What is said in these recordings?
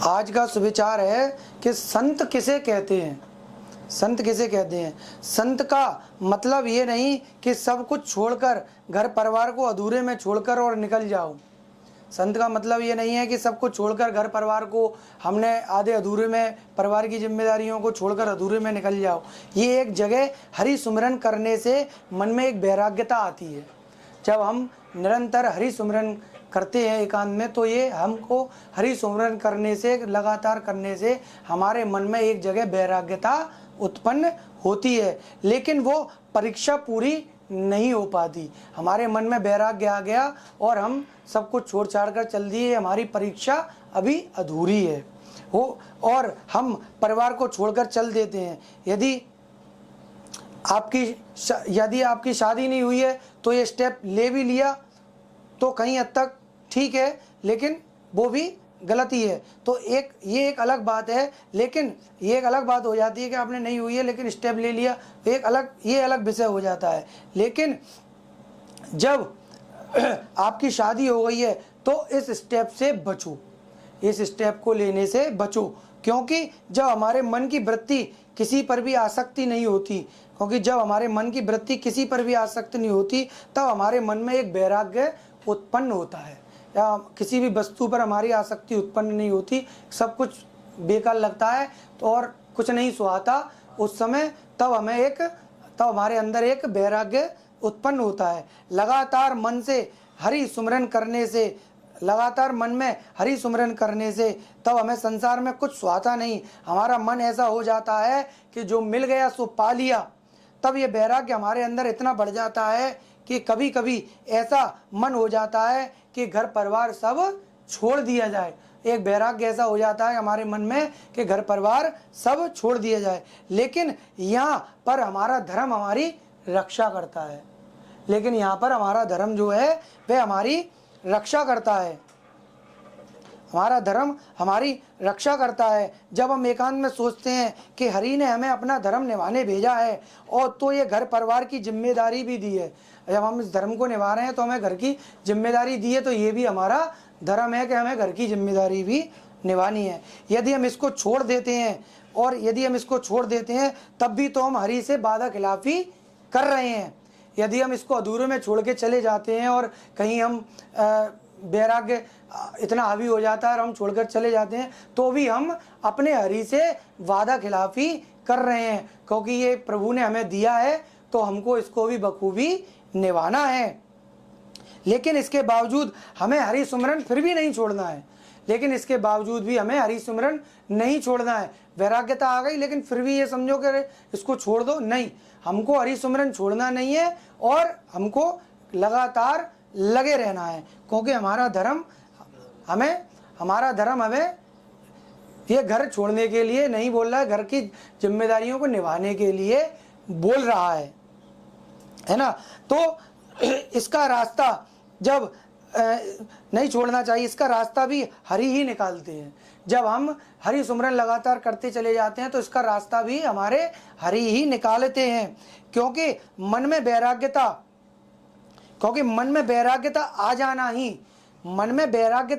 आज का सुविचार है कि संत किसे कहते हैं। संत किसे कहते हैं? संत का मतलब ये नहीं कि सब कुछ छोड़कर, घर परिवार को अधूरे में छोड़कर और निकल जाओ। संत का मतलब ये नहीं है कि सब कुछ छोड़कर, घर परिवार को हमने आधे अधूरे में, परिवार की जिम्मेदारियों को छोड़कर अधूरे में निकल जाओ। ये एक जगह हरि सुमिरन करने से मन में एक वैराग्यता आती है। जब हम निरंतर हरि सुमिरन करते हैं एकांत में, तो ये हमको हरि सुमिरन करने से, लगातार करने से हमारे मन में एक जगह वैराग्यता उत्पन्न होती है, लेकिन वो परीक्षा पूरी नहीं हो पाती। हमारे मन में वैराग्य आ गया और हम सब कुछ छोड़ छाड़ कर चल दिए, हमारी परीक्षा अभी अधूरी है हो, और हम परिवार को छोड़कर चल देते हैं। यदि आपकी शादी नहीं हुई है तो ये स्टेप ले भी लिया तो कहीं हद तक ठीक है, लेकिन वो भी गलती है। तो ये एक अलग बात है, लेकिन ये एक अलग बात हो जाती है कि आपने नहीं हुई है लेकिन स्टेप ले लिया, ये अलग विषय हो जाता है। लेकिन जब आपकी शादी हो गई है तो इस स्टेप से बचो, इस स्टेप को लेने से बचो, क्योंकि जब हमारे मन की वृत्ति किसी पर भी आसक्ति नहीं होती, जब हमारे मन की वृत्ति किसी पर भी आसक्त नहीं होती, तब हमारे मन में एक वैराग्य उत्पन्न होता है, या किसी भी वस्तु पर हमारी आसक्ति उत्पन्न नहीं होती, सब कुछ बेकार लगता है तो और कुछ नहीं सुहाता उस समय, तब हमारे अंदर एक वैराग्य उत्पन्न होता है। लगातार मन से हरि सुमिरन करने से, लगातार मन में हरि सुमिरन करने से तब हमें संसार में कुछ सुहाता नहीं। हमारा मन ऐसा हो जाता है कि जो मिल गया सो पा लिया। तब ये वैराग्य हमारे अंदर इतना बढ़ जाता है कि कभी कभी ऐसा मन हो जाता है कि घर परिवार सब छोड़ दिया जाए। एक वैराग्य ऐसा हो जाता है हमारे मन में कि घर परिवार सब छोड़ दिया जाए। लेकिन यहाँ पर हमारा धर्म हमारी रक्षा करता है, लेकिन यहाँ पर हमारा धर्म जो है वह हमारी रक्षा करता है। हमारा धर्म हमारी रक्षा करता है। जब हम एकांत में सोचते हैं कि हरि ने हमें अपना धर्म निभाने भेजा है और तो ये घर परिवार की जिम्मेदारी भी दी है, जब हम इस धर्म को निभा रहे हैं तो हमें घर की जिम्मेदारी दी है, तो ये भी हमारा धर्म है कि हमें घर की जिम्मेदारी भी निभानी है। यदि हम इसको छोड़ देते हैं तब भी तो हम हरि से वादा खिलाफी कर रहे हैं। यदि हम इसको अधूरे में छोड़ के चले जाते हैं और कहीं हम वैराग्य इतना हावी हो जाता है और हम छोड़कर चले जाते हैं, तो भी हम अपने हरि से वादा खिलाफी कर रहे हैं, क्योंकि ये प्रभु ने हमें दिया है तो हमको इसको भी बखूबी निभाना है। लेकिन इसके बावजूद हमें हरि सुमिरन फिर भी नहीं छोड़ना है, वैराग्यता आ गई लेकिन फिर भी ये समझो कि इसको छोड़ दो, नहीं, हमको हरि सुमिरन छोड़ना नहीं है और हमको लगातार लगे रहना है, क्योंकि हमारा धर्म हमें ये घर छोड़ने के लिए नहीं बोल रहा है, घर की जिम्मेदारियों को निभाने के लिए बोल रहा है ना। तो इसका रास्ता जब नहीं छोड़ना चाहिए, इसका रास्ता भी हरि ही निकालते हैं। जब हम हरि सुमिरन लगातार करते चले जाते हैं तो इसका रास्ता भी हमारे हरि ही निकालते हैं, क्योंकि मन में वैराग्यता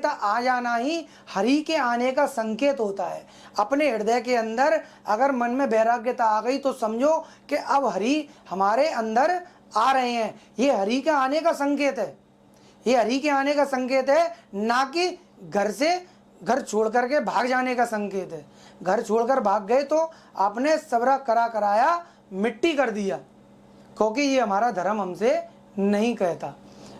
आ जाना ही हरि के आने का संकेत होता है। अपने हृदय के अंदर अगर मन में वैराग्यता आ गई तो समझो कि अब हरि हमारे अंदर आ रहे हैं। ये हरि के आने का संकेत है, ना कि घर छोड़ करके भाग जाने का संकेत है। घर छोड़कर भाग गए तो आपने सबरा कराया मिट्टी कर दिया, क्योंकि ये हमारा धर्म हमसे नहीं कहता।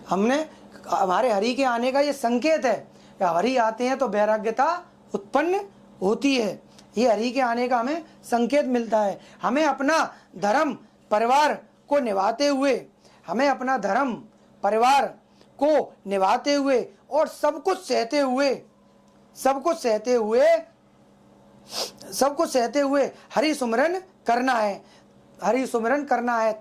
हमारे हरि के आने का ये संकेत है। हरि आते हैं तो वैराग्यता उत्पन्न होती है, ये हरि के आने का हमें संकेत मिलता है। हमें अपना धर्म परिवार को निभाते हुए और सब कुछ सहते हुए हरि सुमिरन करना है।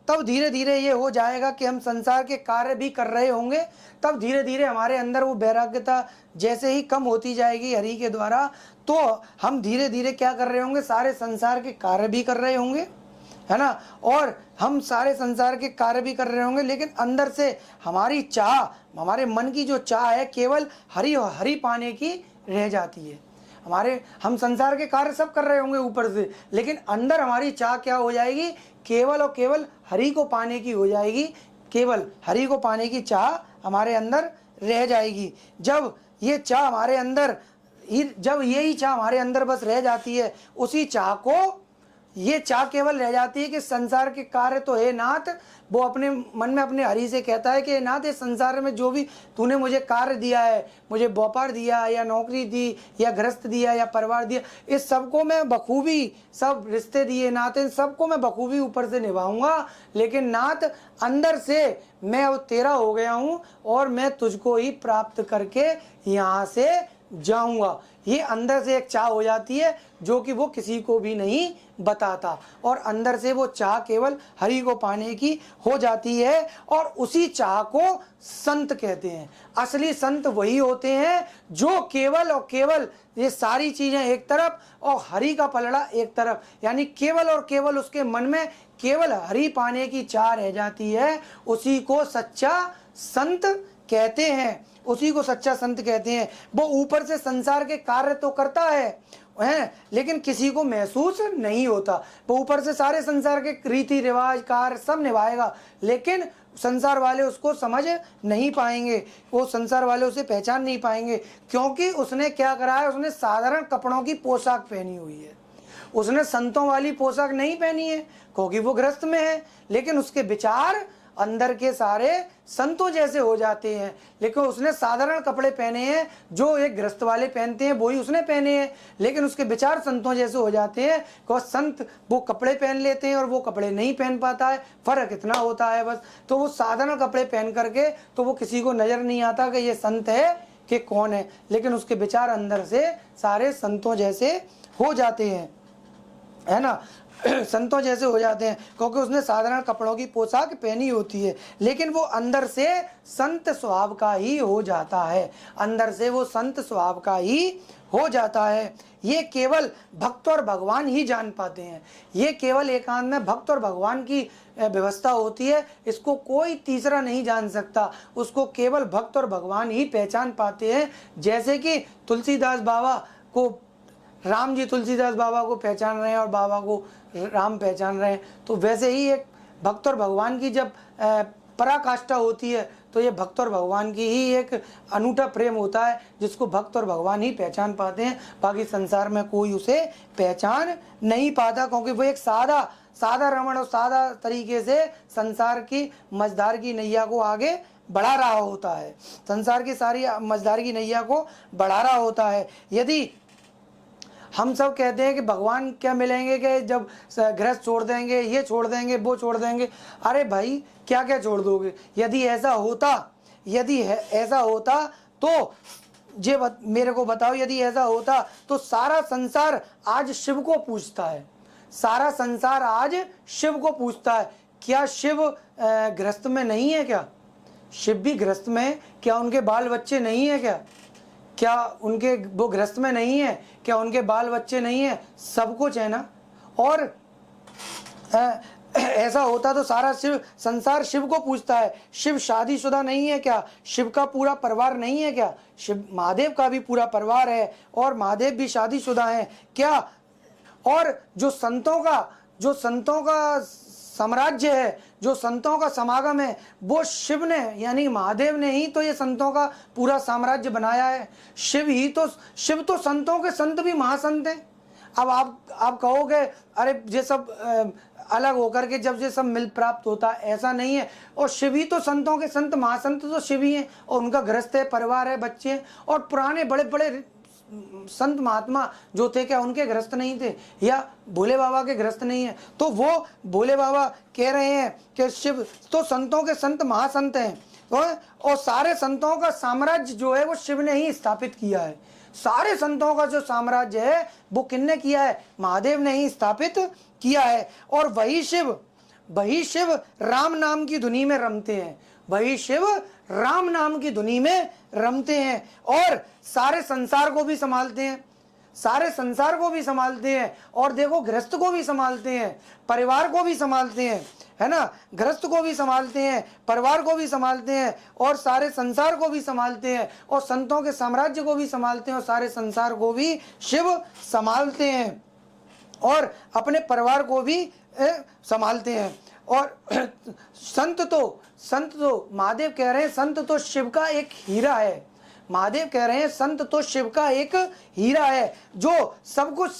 तब धीरे धीरे ये हो जाएगा कि हम संसार के कार्य भी कर रहे होंगे। तब धीरे धीरे हमारे अंदर वो वैराग्यता जैसे ही कम होती जाएगी हरि के द्वारा, तो हम धीरे धीरे क्या कर रहे होंगे, सारे संसार के कार्य भी कर रहे होंगे, है ना। और हम सारे संसार के कार्य भी कर रहे होंगे, लेकिन अंदर से हमारी चाह, हमारे मन की जो चाह है केवल हरि पाने की रह जाती है। हम संसार के कार्य सब कर रहे होंगे ऊपर से, लेकिन अंदर हमारी चाह क्या हो जाएगी, केवल और केवल हरि को पाने की हो जाएगी। केवल हरि को पाने की चाह हमारे अंदर रह जाएगी। जब ये चाह हमारे अंदर, जब यही चाह हमारे अंदर बस रह जाती है, उसी चाह को, ये चाह केवल रह जाती है कि संसार के कार्य तो हे नाथ, वो अपने मन में अपने हरि से कहता है कि नाथ, ये संसार में जो भी तूने मुझे कार्य दिया है, मुझे व्यापार दिया या नौकरी दी या गृहस्थ दिया या परिवार दिया, इस सबको मैं बखूबी, सब रिश्ते दिए नाथ, इन सबको मैं बखूबी ऊपर से निभाऊंगा, लेकिन नाथ अंदर से मैं अब तेरा हो गया हूँ और मैं तुझको ही प्राप्त करके यहाँ से जाऊंगा। ये अंदर से एक चाह हो जाती है जो कि वो किसी को भी नहीं बताता, और अंदर से वो चाह केवल हरि को पाने की हो जाती है, और उसी चाह को संत कहते हैं। असली संत वही होते हैं जो केवल और केवल ये सारी चीजें एक तरफ और हरि का पलड़ा एक तरफ, यानी केवल और केवल उसके मन में केवल हरि पाने की चाह रह जाती है, उसी को सच्चा संत कहते हैं। उसी को सच्चा संत कहते हैं। वो ऊपर से संसार के कार्य तो करता है लेकिन किसी को महसूस नहीं होता। वो ऊपर से सारे संसार के रीति रिवाज कार्य सब निभाएगा, लेकिन संसार वाले उसको समझ नहीं पाएंगे, वो संसार वाले उसे पहचान नहीं पाएंगे, क्योंकि उसने क्या करा है, उसने साधारण कपड़ों की पोशाक पहनी हुई है। उसने संतों वाली पोशाक नहीं पहनी है क्योंकि वो गृहस्थ में है, लेकिन उसके विचार अंदर के सारे संतों जैसे हो जाते हैं। लेकिन उसने साधारण कपड़े पहने हैं, जो एक गृहस्थ वाले पहनते हैं वही उसने पहने हैं, लेकिन उसके विचार संतों जैसे हो जाते हैं। क्योंकि संत वो कपड़े पहन लेते हैं और वो कपड़े नहीं पहन पाता है, फर्क इतना होता है बस। तो वो साधारण कपड़े पहन करके तो वो किसी को नजर नहीं आता कि ये संत है कि कौन है, लेकिन उसके विचार अंदर से सारे संतों जैसे हो जाते हैं, है ना, संतों जैसे हो जाते हैं, क्योंकि उसने साधारण कपड़ों की पोशाक पहनी होती है, लेकिन वो अंदर से संत स्वभाव का ही हो जाता है। अंदर से वो संत स्वभाव का ही हो जाता है। ये केवल भक्त और भगवान ही जान पाते हैं। ये केवल एकांत में भक्त और भगवान की व्यवस्था होती है, इसको कोई तीसरा नहीं जान सकता। उसको केवल भक्त और भगवान ही पहचान पाते हैं। जैसे कि तुलसीदास बाबा को राम जी तुलसीदास बाबा को पहचान रहे हैं और बाबा को राम पहचान रहे हैं, तो वैसे ही एक भक्त और भगवान की जब पराकाष्ठा होती है, तो ये भक्त और भगवान की ही एक अनूठा प्रेम होता है, जिसको भक्त और भगवान ही पहचान पाते हैं। बाकी संसार में कोई उसे पहचान नहीं पाता, क्योंकि वो एक सादा रमण और सादा तरीके से संसार की मझधार की नैया को आगे बढ़ा रहा होता है। संसार की सारी मझधार की नैया को बढ़ा रहा होता है। यदि हम सब कहते हैं कि भगवान क्या मिलेंगे कि जब गृहस्थ छोड़ देंगे, ये छोड़ देंगे, वो छोड़ देंगे, अरे भाई क्या क्या छोड़ दोगे? यदि ऐसा होता तो ये मेरे को बताओ, यदि ऐसा होता तो सारा संसार आज शिव को पूजता है। सारा संसार आज शिव को पूजता है। क्या शिव गृहस्थ में नहीं है? क्या शिव भी गृहस्थ में है? क्या उनके बाल बच्चे नहीं है? क्या उनके वो गृहस्थ में नहीं है? क्या उनके बाल बच्चे नहीं है? सब कुछ है ना। और ऐसा होता तो सारा संसार शिव को पूजता है। शिव शादीशुदा नहीं है क्या? शिव का पूरा परिवार नहीं है क्या? शिव महादेव का भी पूरा परिवार है और महादेव भी शादीशुदा है क्या? और जो संतों का साम्राज्य है, जो संतों का समागम है, वो शिव ने यानी महादेव ने ही तो ये संतों का पूरा साम्राज्य बनाया है। शिव तो संतों के संत भी महासंत हैं। अब आप कहोगे अरे ये सब अलग होकर के जब ये सब मिल प्राप्त होता, ऐसा नहीं है। और शिव ही तो संतों के संत, महासंत तो शिव ही हैं, और उनका गृहस्थ है, परिवार है, बच्चे हैं। और पुराने बड़े बड़े संत महात्मा जो थे, क्या उनके गृहस्थ नहीं थे? या भोले बाबा के गृहस्थ नहीं है? तो वो भोले बाबा कह रहे हैं कि शिव तो संतों के संत महासंत हैं, और सारे संतों का साम्राज्य जो है वो शिव ने ही स्थापित किया है। सारे संतों का जो साम्राज्य है वो किसने किया है? महादेव ने ही स्थापित किया है। और वही शिव राम नाम की धुनी में रमते हैं। वही शिव राम नाम की धुनी में रमते हैं और सारे संसार को भी संभालते हैं। सारे संसार को भी संभालते हैं, और देखो गृहस्थ को भी संभालते हैं, परिवार को भी संभालते हैं, है ना, गृहस्थ को भी संभालते हैं, परिवार को भी संभालते हैं, और सारे संसार को भी संभालते हैं, और संतों के साम्राज्य को भी संभालते हैं, और सारे संसार को भी शिव संभालते हैं, और अपने परिवार को भी संभालते हैं। और संत तो महादेव कह रहे हैं संत तो शिव का एक हीरा है। महादेव कह रहे हैं संत तो शिव का एक हीरा है, जो सब कुछ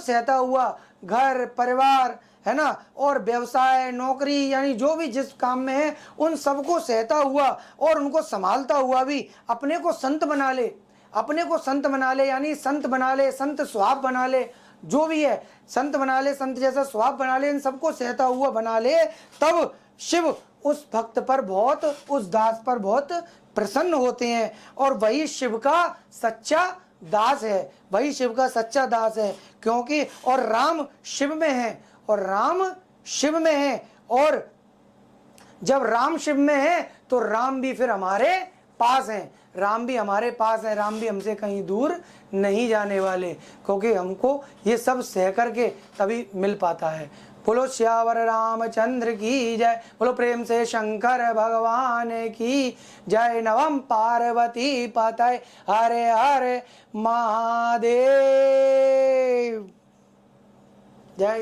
सहता हुआ घर परिवार, है ना, और व्यवसाय नौकरी यानी जो भी जिस काम में है उन सबको सहता हुआ और उनको संभालता हुआ भी अपने को संत बना ले, यानी संत बना ले, संत स्वभाव बना ले, जो भी है संत बना ले, संत जैसा स्वभाव बना ले, इन सबको सहता हुआ बना ले, तब शिव उस भक्त पर बहुत, उस दास पर बहुत प्रसन्न होते हैं। और वही शिव का सच्चा दास है, वही शिव का सच्चा दास है, क्योंकि और राम शिव में है, और राम शिव में है, और जब राम शिव में है तो राम भी फिर हमारे पास हैं, राम भी हमारे पास है, राम भी हमसे कहीं दूर नहीं जाने वाले, क्योंकि हमको ये सब सह करके तभी मिल पाता है। बोलो श्यावर रामचंद्र की जय, बोलो प्रेम से शंकर भगवान की जय। नवम पार्वती पतये हरे हरे महादेव। जय।